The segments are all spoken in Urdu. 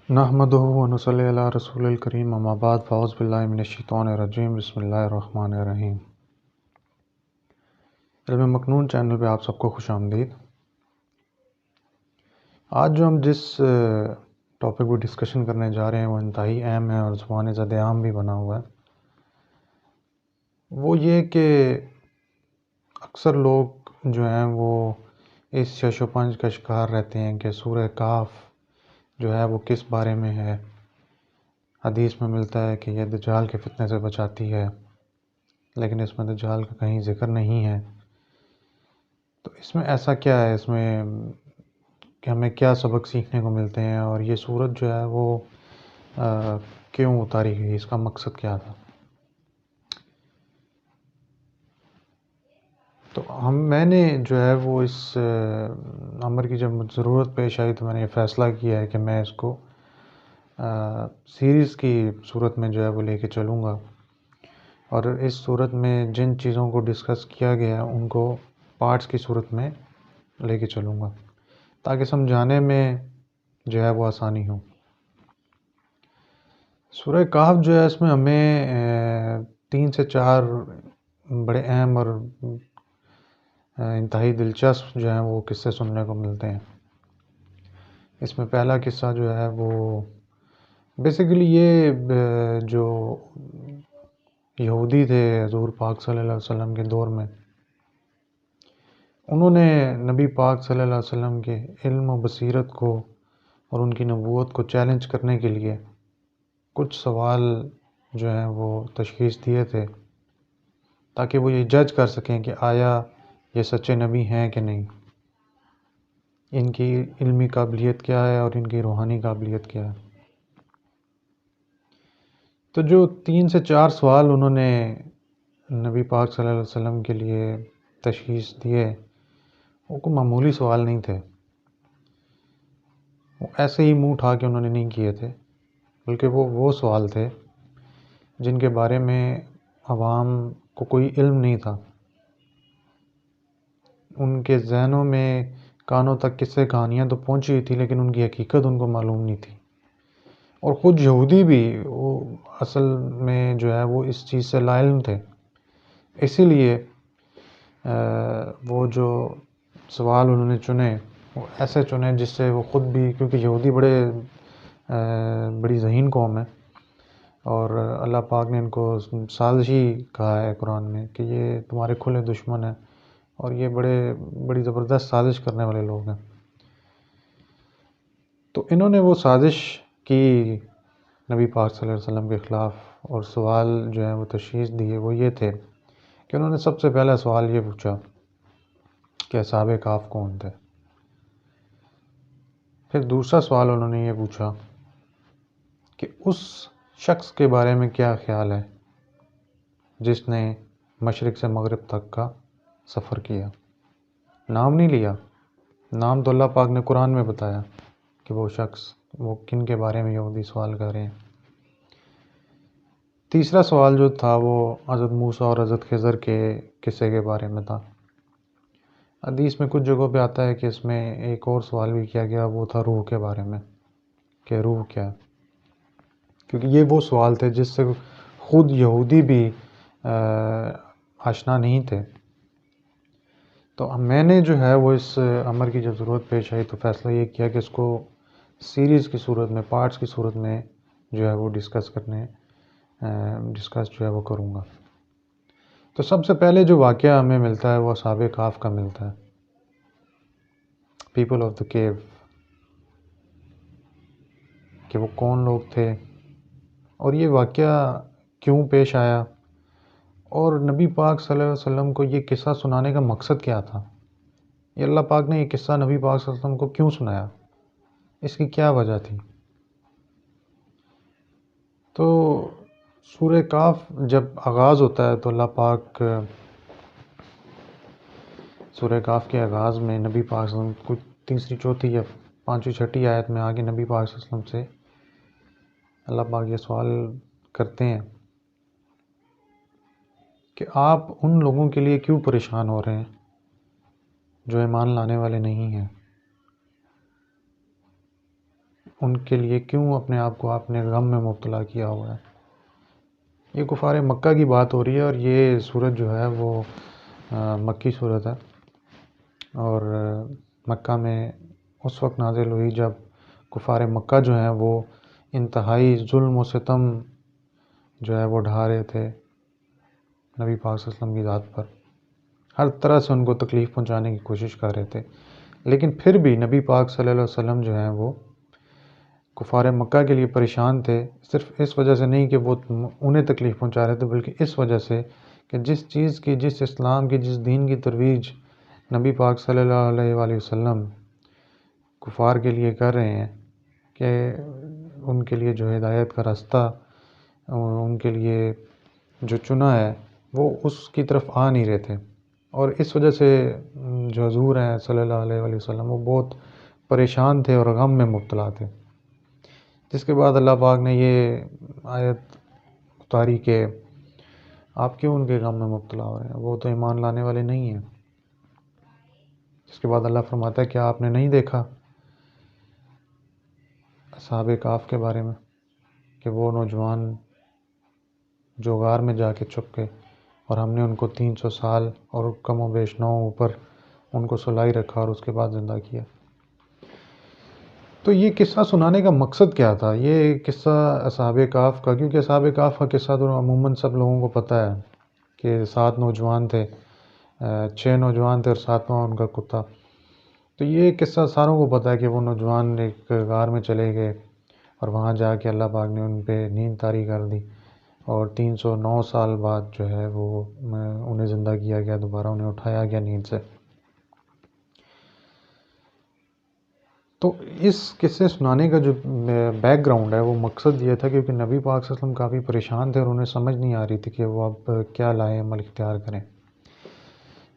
نحمدہ ونصلی علی رسول الکریم اما بعد فاعوذ باللہ من الشیطان الرجیم بسم اللہ الرحمن الرحیم۔ علم مکنون چینل پہ آپ سب کو خوش آمدید۔ آج جو ہم جس ٹاپک پہ ڈسکشن کرنے جا رہے ہیں وہ انتہائی اہم ہے اور زبان زد عام بھی بنا ہوا ہے۔ وہ یہ کہ اکثر لوگ جو ہیں وہ اس شش و پنج کا شکار رہتے ہیں کہ سورہ کہف جو ہے وہ کس بارے میں ہے۔ حدیث میں ملتا ہے کہ یہ دجال کے فتنے سے بچاتی ہے، لیکن اس میں دجال کا کہیں ذکر نہیں ہے۔ تو اس میں ایسا کیا ہے، اس میں کہ ہمیں کیا سبق سیکھنے کو ملتے ہیں، اور یہ صورت جو ہے وہ کیوں اتاری گئی، اس کا مقصد کیا تھا۔ تو میں نے جو ہے وہ اس امر کی جب ضرورت پیش آئی تو میں نے یہ فیصلہ کیا ہے کہ میں اس کو سیریز کی صورت میں جو ہے وہ لے کے چلوں گا، اور اس صورت میں جن چیزوں کو ڈسکس کیا گیا ہے ان کو پارٹس کی صورت میں لے کے چلوں گا تاکہ سمجھانے میں جو ہے وہ آسانی ہو۔ سورہ کہف جو ہے اس میں ہمیں 3 سے 4 بڑے اہم اور انتہائی دلچسپ جو ہیں وہ قصے سننے کو ملتے ہیں۔ اس میں پہلا قصہ جو ہے وہ بیسیکلی یہ جو یہودی تھے حضور پاک صلی اللہ علیہ وسلم کے دور میں، انہوں نے نبی پاک صلی اللہ علیہ وسلم کے علم و بصیرت کو اور ان کی نبوت کو چیلنج کرنے کے لیے کچھ سوال جو ہیں وہ تشخیص دیے تھے تاکہ وہ یہ جج کر سکیں کہ آیا یہ سچے نبی ہیں کہ نہیں، ان کی علمی قابلیت کیا ہے اور ان کی روحانی قابلیت کیا ہے۔ تو جو 3 سے 4 سوال انہوں نے نبی پاک صلی اللہ علیہ وسلم کے لیے تشخیص دیے، وہ کوئی معمولی سوال نہیں تھے، وہ ایسے ہی منہ اٹھا کے انہوں نے نہیں کیے تھے، بلکہ وہ سوال تھے جن کے بارے میں عوام کو کوئی علم نہیں تھا۔ ان کے ذہنوں میں کانوں تک قصے کہانیاں تو پہنچی ہوئی تھی، لیکن ان کی حقیقت ان کو معلوم نہیں تھی، اور خود یہودی بھی وہ اصل میں جو ہے وہ اس چیز سے لا علم تھے۔ اسی لیے وہ جو سوال انہوں نے چنے وہ ایسے چنے جس سے وہ خود بھی، کیونکہ یہودی بڑی ذہین قوم ہے، اور اللہ پاک نے ان کو سازشی کہا ہے قرآن میں کہ یہ تمہارے کھلے دشمن ہیں، اور یہ بڑی زبردست سازش کرنے والے لوگ ہیں۔ تو انہوں نے وہ سازش کی نبی پاک صلی اللہ علیہ وسلم کے خلاف، اور سوال جو ہیں وہ تشخیص دیے وہ یہ تھے کہ انہوں نے سب سے پہلا سوال یہ پوچھا کہ اصحاب کہف کون تھے۔ پھر دوسرا سوال انہوں نے یہ پوچھا کہ اس شخص کے بارے میں کیا خیال ہے جس نے مشرق سے مغرب تک کا سفر کیا۔ نام نہیں لیا، نام تو اللہ پاک نے قرآن میں بتایا کہ وہ شخص، وہ کن کے بارے میں یہودی سوال کر رہے ہیں۔ تیسرا سوال جو تھا وہ حضرت موسیٰ اور حضرت خضر کے قصے کے بارے میں تھا۔ حدیث میں کچھ جگہوں پہ آتا ہے کہ اس میں ایک اور سوال بھی کیا گیا، وہ تھا روح کے بارے میں کہ روح کیا ہے، کیونکہ یہ وہ سوال تھے جس سے خود یہودی بھی آشنا نہیں تھے۔ تو میں نے جو ہے وہ اس امر کی جب ضرورت پیش آئی تو فیصلہ یہ کیا کہ اس کو سیریز کی صورت میں، پارٹس کی صورت میں جو ہے وہ ڈسکس جو ہے وہ کروں گا۔ تو سب سے پہلے جو واقعہ ہمیں ملتا ہے وہ اصحاب کہف کا ملتا ہے، پیپل آف دا کیو، کہ وہ کون لوگ تھے اور یہ واقعہ کیوں پیش آیا، اور نبی پاک صلی اللہ علیہ وسلم کو یہ قصہ سنانے کا مقصد کیا تھا۔ یہ اللہ پاک نے یہ قصہ نبی پاک صلی اللہ علیہ وسلم کو کیوں سنایا، اس کی کیا وجہ تھی۔ تو سورہ کہف جب آغاز ہوتا ہے تو اللہ پاک سورہ کہف کے آغاز میں نبی پاک صلی اللہ علیہ وسلم کو تیسری، چوتھی یا پانچویں، چھٹی آیت میں آگے نبی پاک صلی اللہ علیہ وسلم سے اللہ پاک یہ سوال کرتے ہیں کہ آپ ان لوگوں کے لیے کیوں پریشان ہو رہے ہیں جو ایمان لانے والے نہیں ہیں۔ ان کے لیے کیوں اپنے آپ کو آپ نے غم میں مبتلا کیا ہوا ہے؟ یہ کفار مکہ کی بات ہو رہی ہے، اور یہ صورت جو ہے وہ مکی صورت ہے، اور مکہ میں اس وقت نازل ہوئی جب کفار مکہ جو ہیں وہ انتہائی ظلم و ستم جو ہے وہ ڈھا رہے تھے نبی پاک صلی اللہ علیہ وسلم کی ذات پر، ہر طرح سے ان کو تکلیف پہنچانے کی کوشش کر رہے تھے، لیکن پھر بھی نبی پاک صلی اللہ علیہ وسلم جو ہیں وہ کفار مکہ کے لیے پریشان تھے، صرف اس وجہ سے نہیں کہ وہ انہیں تکلیف پہنچا رہے تھے، بلکہ اس وجہ سے کہ جس چیز کی، جس اسلام کی، جس دین کی ترویج نبی پاک صلی اللہ علیہ وآلہ وسلم کفار کے لیے کر رہے ہیں، کہ ان کے لیے جو ہدایت کا راستہ ان کے لیے جو چنا ہے وہ اس کی طرف آ نہیں رہے تھے، اور اس وجہ سے جو حضور ہیں صلی اللہ علیہ وآلہ وسلم وہ بہت پریشان تھے اور غم میں مبتلا تھے، جس کے بعد اللہ پاک نے یہ آیت اتاری کہ آپ کیوں ان کے غم میں مبتلا ہو رہے ہیں، وہ تو ایمان لانے والے نہیں ہیں۔ اس کے بعد اللہ فرماتا ہے کہ آپ نے نہیں دیکھا اصحاب کہف کے بارے میں کہ وہ نوجوان جو غار میں جا کے چھپ گئے، اور ہم نے ان کو 300 سال اور کم و بیش 9 اوپر ان کو سلائی رکھا اور اس کے بعد زندہ کیا۔ تو یہ قصہ سنانے کا مقصد کیا تھا؟ یہ قصہ اصحاب کہف کا، کیونکہ اصحاب کہف کا قصہ تو عموماً سب لوگوں کو پتہ ہے کہ 7 نوجوان تھے، 6 نوجوان تھے اور 7واں ان کا کتا۔ تو یہ قصہ ساروں کو پتہ ہے کہ وہ نوجوان ایک غار میں چلے گئے، اور وہاں جا کے اللہ پاک نے ان پہ نیند طاری کر دی، اور 309 سال بعد جو ہے وہ انہیں زندہ کیا گیا، دوبارہ انہیں اٹھایا گیا نیند سے۔ تو اس قصے سنانے کا جو بیک گراؤنڈ ہے وہ مقصد یہ تھا، کیونکہ نبی پاک صلی اللہ علیہ وسلم کافی پریشان تھے اور انہیں سمجھ نہیں آ رہی تھی کہ وہ اب کیا لائے عمل اختیار کریں۔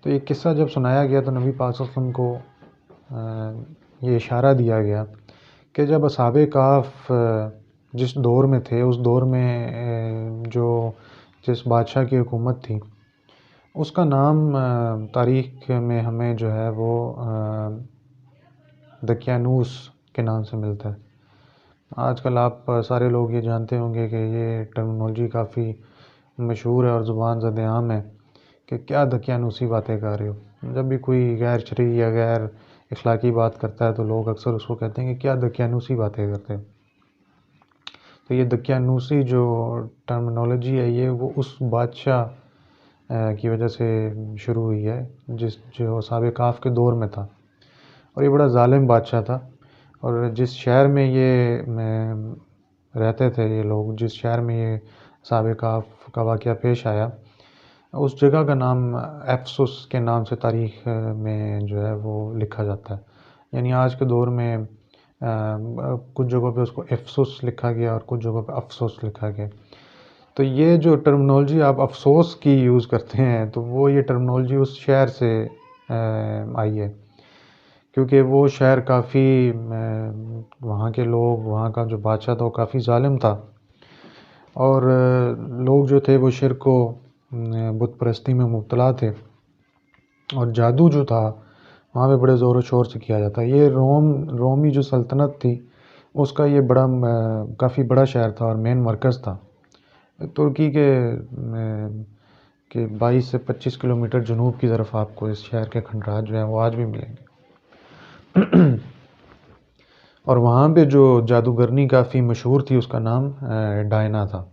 تو یہ قصہ جب سنایا گیا تو نبی پاک صلی اللہ علیہ وسلم کو یہ اشارہ دیا گیا کہ جب اصحاب کہف جس دور میں تھے، اس دور میں جس بادشاہ کی حکومت تھی، اس کا نام تاریخ میں ہمیں جو ہے وہ دقیانوس کے نام سے ملتا ہے۔ آج کل آپ سارے لوگ یہ جانتے ہوں گے کہ یہ ٹرمنالوجی کافی مشہور ہے اور زبان زد عام ہے کہ کیا دقیانوسی باتیں کر رہے ہو۔ جب بھی کوئی غیر شرعی یا غیر اخلاقی بات کرتا ہے تو لوگ اکثر اس کو کہتے ہیں کہ کیا دقیانوسی باتیں کرتے ہو۔ تو یہ دقیانوسی جو ٹرمنالوجی ہے یہ وہ اس بادشاہ کی وجہ سے شروع ہوئی ہے جو اصحاب کہف کے دور میں تھا، اور یہ بڑا ظالم بادشاہ تھا، اور جس شہر میں یہ رہتے تھے یہ لوگ، جس شہر میں یہ اصحاب کہف کا واقعہ پیش آیا، اس جگہ کا نام افسس کے نام سے تاریخ میں جو ہے وہ لکھا جاتا ہے۔ یعنی آج کے دور میں کچھ جگہوں پہ اس کو افسوس لکھا گیا اور کچھ جگہوں پہ افسوس لکھا گیا۔ تو یہ جو ٹرمنالوجی آپ افسوس کی یوز کرتے ہیں تو وہ یہ ٹرمنالوجی اس شہر سے آئی ہے، کیونکہ وہ شہر کافی وہاں کے لوگ، وہاں کا جو بادشاہ تھا وہ کافی ظالم تھا، اور لوگ جو تھے وہ شرک و بت پرستی میں مبتلا تھے، اور جادو جو تھا وہاں پہ بڑے زور و شور سے کیا جاتا ہے۔ یہ رومی جو سلطنت تھی اس کا یہ کافی بڑا شہر تھا اور مین مرکز تھا۔ ترکی کے 22 سے 25 کلومیٹر جنوب کی طرف آپ کو اس شہر کے کھنڈرات جو ہیں وہ آج بھی ملیں گے۔ اور وہاں پہ جو جادوگرنی کافی مشہور تھی اس کا نام ڈائنا تھا،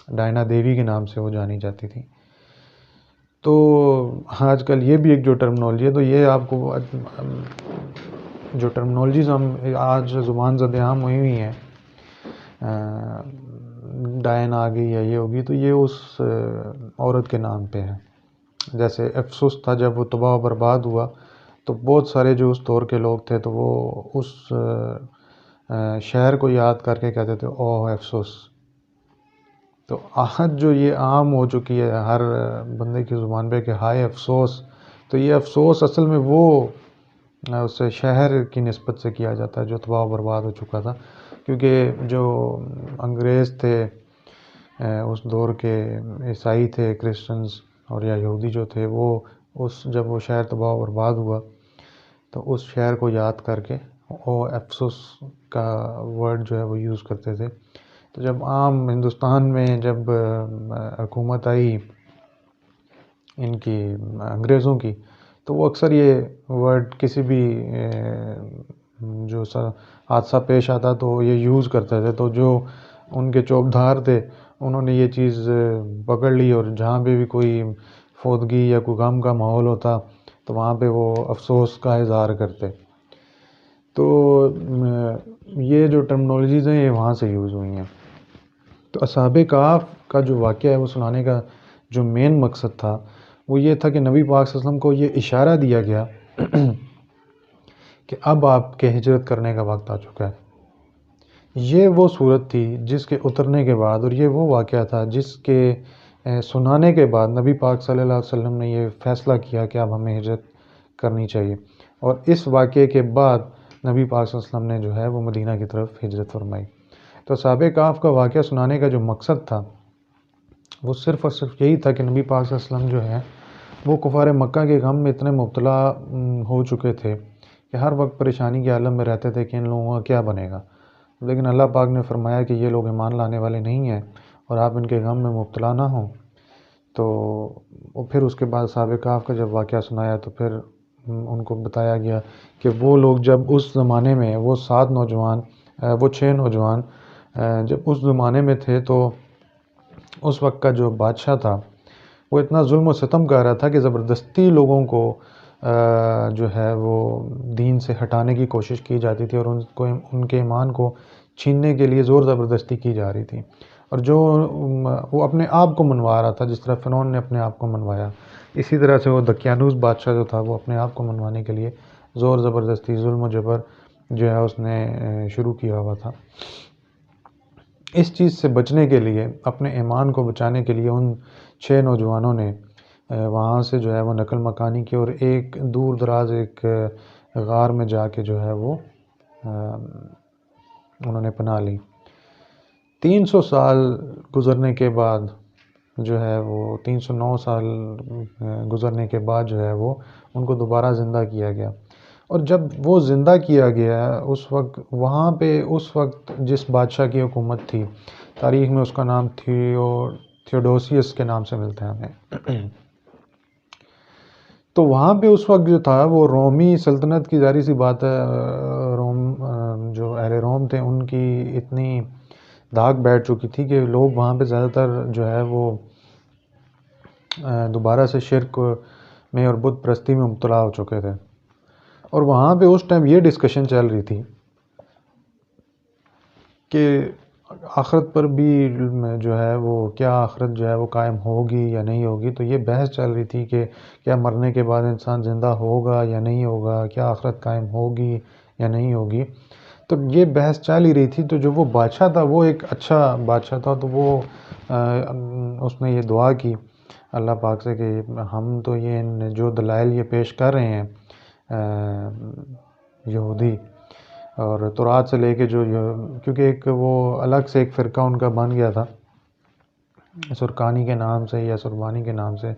ڈائنا دیوی کے نام سے وہ جانی جاتی تھی۔ تو آج کل یہ بھی ایک جو ٹرمنالوجی ہے، تو یہ آپ کو جو ٹرمنالوجیز ہم آج زبان زد عام ہوئی ہوئی ہیں، ڈائن آ گئی یا یہ ہوگی، تو یہ اس عورت کے نام پہ ہے۔ جیسے افسوس تھا، جب وہ تباہ و برباد ہوا تو بہت سارے جو اس دور کے لوگ تھے تو وہ اس شہر کو یاد کر کے کہتے تھے اوہ افسوس۔ تو آج جو یہ عام ہو چکی ہے ہر بندے کی زبان پہ کہ ہائے افسوس، تو یہ افسوس اصل میں وہ اس شہر کی نسبت سے کیا جاتا ہے جو تباہ و برباد ہو چکا تھا، کیونکہ جو انگریز تھے اس دور کے، عیسائی تھے، کرسچنز اور یا یہودی جو تھے، وہ جب وہ شہر تباہ و برباد ہوا تو اس شہر کو یاد کر کے وہ افسوس کا ورڈ جو ہے وہ یوز کرتے تھے. تو جب عام ہندوستان میں جب حکومت آئی ان کی انگریزوں کی، تو وہ اکثر یہ ورڈ کسی بھی جو حادثہ پیش آتا تو یہ یوز کرتے تھے. تو جو ان کے چوبدار تھے انہوں نے یہ چیز پکڑ لی، اور جہاں پہ بھی کوئی فوتگی یا کوئی غم کا ماحول ہوتا تو وہاں پہ وہ افسوس کا اظہار کرتے. تو یہ جو ٹرمنالوجیز ہیں یہ وہاں سے یوز ہوئی ہیں. تو اصحاب کہف کا جو واقعہ ہے وہ سنانے کا جو مین مقصد تھا وہ یہ تھا کہ نبی پاک صلی اللہ علیہ وسلم کو یہ اشارہ دیا گیا کہ اب آپ کے ہجرت کرنے کا وقت آ چکا ہے. یہ وہ صورت تھی جس کے اترنے کے بعد، اور یہ وہ واقعہ تھا جس کے سنانے کے بعد نبی پاک صلی اللہ علیہ وسلم نے یہ فیصلہ کیا کہ اب ہمیں ہجرت کرنی چاہیے. اور اس واقعے کے بعد نبی پاک صلی اللہ علیہ وسلم نے جو ہے وہ مدینہ کی طرف ہجرت فرمائی. تو اصحاب کہف کا واقعہ سنانے کا جو مقصد تھا وہ صرف اور صرف یہی تھا کہ نبی پاک صلی اللہ علیہ وسلم جو ہے وہ کفار مکہ کے غم میں اتنے مبتلا ہو چکے تھے کہ ہر وقت پریشانی کے عالم میں رہتے تھے کہ ان لوگوں کا کیا بنے گا. لیکن اللہ پاک نے فرمایا کہ یہ لوگ ایمان لانے والے نہیں ہیں اور آپ ان کے غم میں مبتلا نہ ہوں. تو پھر اس کے بعد اصحاب کہف کا جب واقعہ سنایا تو پھر ان کو بتایا گیا کہ وہ لوگ جب اس زمانے میں وہ 6 نوجوان جب اس زمانے میں تھے تو اس وقت کا جو بادشاہ تھا وہ اتنا ظلم و ستم کر رہا تھا کہ زبردستی لوگوں کو جو ہے وہ دین سے ہٹانے کی کوشش کی جاتی تھی، اور ان کے ایمان کو چھیننے کے لیے زور زبردستی کی جا رہی تھی. اور جو وہ اپنے آپ کو منوا رہا تھا، جس طرح فرعون نے اپنے آپ کو منوایا، اسی طرح سے وہ دقیانوس بادشاہ جو تھا وہ اپنے آپ کو منوانے کے لیے زور زبردستی ظلم و جبر جو ہے اس نے شروع کیا ہوا تھا. اس چیز سے بچنے کے لیے، اپنے ایمان کو بچانے کے لیے ان 6 نوجوانوں نے وہاں سے جو ہے وہ نقل مکانی کی اور ایک دور دراز ایک غار میں جا کے جو ہے وہ انہوں نے پناہ لی. 300 سال گزرنے کے بعد جو ہے وہ 309 سال گزرنے کے بعد جو ہے وہ ان کو دوبارہ زندہ کیا گیا. اور جب وہ زندہ کیا گیا اس وقت وہاں پہ اس وقت جس بادشاہ کی حکومت تھی، تاریخ میں اس کا نام تھیوڈوسیس کے نام سے ملتا ہے ہمیں. تو وہاں پہ اس وقت جو تھا وہ رومی سلطنت کی ظاہر سی بات ہے، جو اہل روم تھے ان کی اتنی داغ بیٹھ چکی تھی کہ لوگ وہاں پہ زیادہ تر جو ہے وہ دوبارہ سے شرک میں اور بت پرستی میں مبتلا ہو چکے تھے. اور وہاں پہ اس ٹائم یہ ڈسکشن چل رہی تھی کہ آخرت پر بھی جو ہے وہ کیا آخرت جو ہے وہ قائم ہوگی یا نہیں ہوگی. تو یہ بحث چل رہی تھی کہ کیا مرنے کے بعد انسان زندہ ہوگا یا نہیں ہوگا، کیا آخرت قائم ہوگی یا نہیں ہوگی. تو یہ بحث چل ہی رہی تھی. تو جو وہ بادشاہ تھا وہ ایک اچھا بادشاہ تھا، تو وہ اس نے یہ دعا کی اللہ پاک سے کہ ہم تو یہ جو دلائل یہ پیش کر رہے ہیں یہودی اور تورات سے لے کے کیونکہ ایک وہ الگ سے ایک فرقہ ان کا بن گیا تھا سرکانی کے نام سے یا سربانی کے نام سے،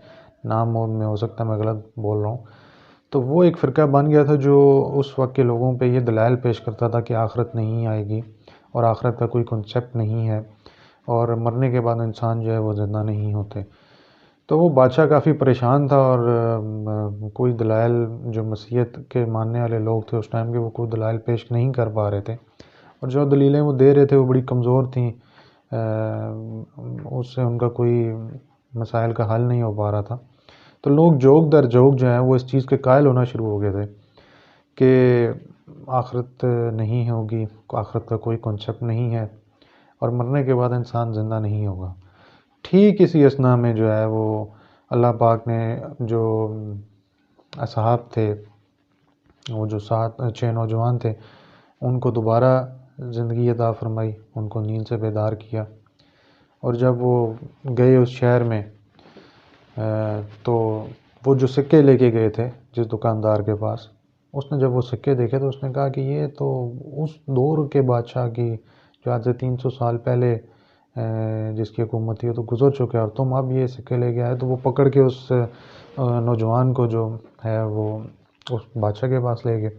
نام میں ہو سکتا ہے میں غلط بول رہا ہوں. تو وہ ایک فرقہ بن گیا تھا جو اس وقت کے لوگوں پہ یہ دلائل پیش کرتا تھا کہ آخرت نہیں آئے گی اور آخرت کا کوئی کنسیپٹ نہیں ہے اور مرنے کے بعد انسان جو ہے وہ زندہ نہیں ہوتے. تو وہ بادشاہ کافی پریشان تھا اور کوئی دلائل جو مسیحیت کے ماننے والے لوگ تھے اس ٹائم کے وہ کوئی دلائل پیش نہیں کر پا رہے تھے، اور جو دلیلیں وہ دے رہے تھے وہ بڑی کمزور تھیں. اس سے ان کا کوئی مسائل کا حل نہیں ہو پا رہا تھا. تو لوگ جوک در جوک جو ہیں وہ اس چیز کے قائل ہونا شروع ہو گئے تھے کہ آخرت نہیں ہوگی، آخرت کا کوئی کنسیپٹ نہیں ہے اور مرنے کے بعد انسان زندہ نہیں ہوگا. ٹھیک اسی اثنا میں جو ہے وہ اللہ پاک نے جو اصحاب تھے، وہ جو 6 نوجوان تھے، ان کو دوبارہ زندگی عطا فرمائی، ان کو نیند سے بیدار کیا. اور جب وہ گئے اس شہر میں تو وہ جو سکے لے کے گئے تھے جس دکاندار کے پاس، اس نے جب وہ سکے دیکھے تو اس نے کہا کہ یہ تو اس دور کے بادشاہ کی جو آج سے 300 سال پہلے جس کی حکومت تھی وہ تو گزر چکے اور تم اب یہ سکے لے کے آئے. تو وہ پکڑ کے اس نوجوان کو جو ہے وہ اس بادشاہ کے پاس لے گئے.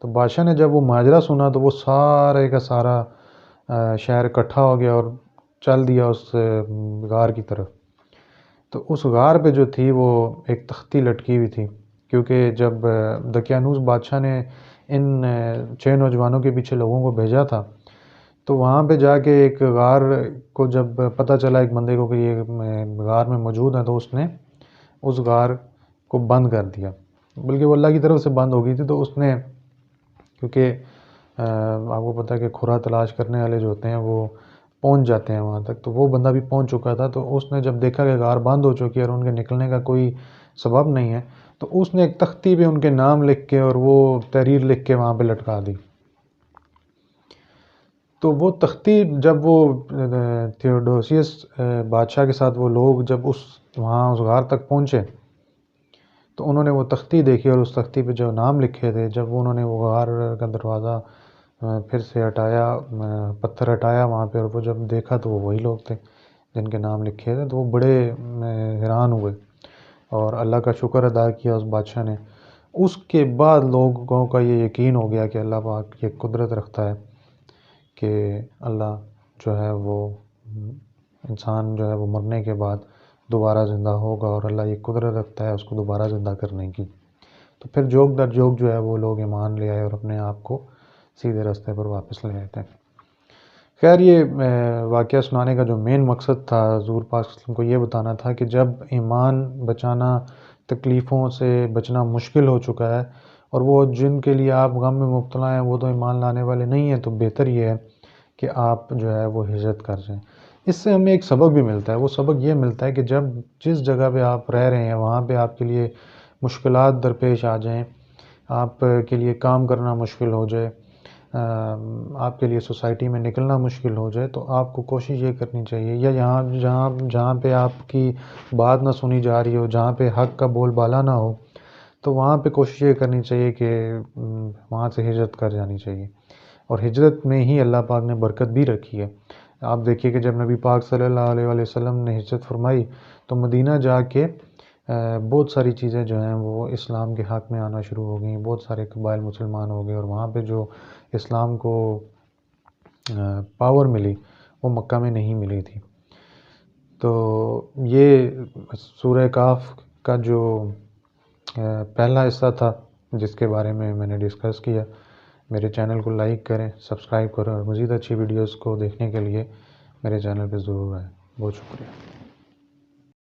تو بادشاہ نے جب وہ ماجرا سنا تو وہ سارے کا سارا شہر اکٹھا ہو گیا اور چل دیا اس غار کی طرف۔ تو اس غار پہ جو تھی وہ ایک تختی لٹکی ہوئی تھی، کیونکہ جب دقیانوس بادشاہ نے ان 6 نوجوانوں کے پیچھے لوگوں کو بھیجا تھا، تو وہاں پہ جا کے ایک غار کو جب پتہ چلا ایک بندے کو کہ یہ غار میں موجود ہیں، تو اس نے اس غار کو بند کر دیا، بلکہ وہ اللہ کی طرف سے بند ہو گئی تھی۔ تو اس نے، کیونکہ آپ کو پتہ ہے کہ کھرا تلاش کرنے والے جو ہوتے ہیں وہ پہنچ جاتے ہیں وہاں تک، تو وہ بندہ بھی پہنچ چکا تھا۔ تو اس نے جب دیکھا کہ غار بند ہو چکی ہے اور ان کے نکلنے کا کوئی سبب نہیں ہے، تو اس نے ایک تختی پہ ان کے نام لکھ کے اور وہ تحریر لکھ کے وہاں پہ لٹکا دی۔ تو وہ تختی جب وہ تھیوڈوسیس بادشاہ کے ساتھ وہ لوگ جب اس غار تک پہنچے، تو انہوں نے وہ تختی دیکھی، اور اس تختی پہ جو نام لکھے تھے، جب انہوں نے وہ غار کا دروازہ پھر سے ہٹایا، پتھر ہٹایا وہاں پہ، اور وہ جب دیکھا تو وہ وہی لوگ تھے جن کے نام لکھے تھے، تو وہ بڑے حیران ہوئے اور اللہ کا شکر ادا کیا اس بادشاہ نے۔ اس کے بعد لوگوں کا یہ یقین ہو گیا کہ اللہ پاک یہ قدرت رکھتا ہے کہ اللہ جو ہے وہ انسان جو ہے وہ مرنے کے بعد دوبارہ زندہ ہوگا، اور اللہ یہ قدرت رکھتا ہے اس کو دوبارہ زندہ کرنے کی۔ تو پھر جوگ در جوگ جو ہے وہ لوگ ایمان لے آئے اور اپنے آپ کو سیدھے راستے پر واپس لے آئے تھے۔ خیر، یہ واقعہ سنانے کا جو مین مقصد تھا حضور پاک صلی اللہ علیہ وسلم کو یہ بتانا تھا کہ جب ایمان بچانا، تکلیفوں سے بچنا مشکل ہو چکا ہے، اور وہ جن کے لیے آپ غم میں مبتلا ہیں وہ تو ایمان لانے والے نہیں ہیں، تو بہتر یہ ہے کہ آپ جو ہے وہ ہجرت کر جائیں۔ اس سے ہمیں ایک سبق بھی ملتا ہے، وہ سبق یہ ملتا ہے کہ جب جس جگہ پہ آپ رہ رہے ہیں وہاں پہ آپ کے لیے مشکلات درپیش آ جائیں، آپ کے لیے کام کرنا مشکل ہو جائے، آپ کے لیے سوسائٹی میں نکلنا مشکل ہو جائے، تو آپ کو کوشش یہ کرنی چاہیے، یا جہاں پہ آپ کی بات نہ سنی جا رہی ہو، جہاں پہ حق کا بول بالا نہ ہو، تو وہاں پہ کوشش یہ کرنی چاہیے کہ وہاں سے ہجرت کر جانی چاہیے۔ اور ہجرت میں ہی اللہ پاک نے برکت بھی رکھی ہے۔ آپ دیکھیے کہ جب نبی پاک صلی اللہ علیہ وآلہ وسلم نے ہجرت فرمائی تو مدینہ جا کے بہت ساری چیزیں جو ہیں وہ اسلام کے حق میں آنا شروع ہو گئیں، بہت سارے قبائل مسلمان ہو گئے، اور وہاں پہ جو اسلام کو پاور ملی وہ مکہ میں نہیں ملی تھی۔ تو یہ سورہ کہف کا جو پہلا حصہ تھا جس کے بارے میں نے ڈسکس کیا۔ میرے چینل کو لائک کریں، سبسکرائب کریں، اور مزید اچھی ویڈیوز کو دیکھنے کے لیے میرے چینل پہ ضرور آئیں۔ بہت شکریہ۔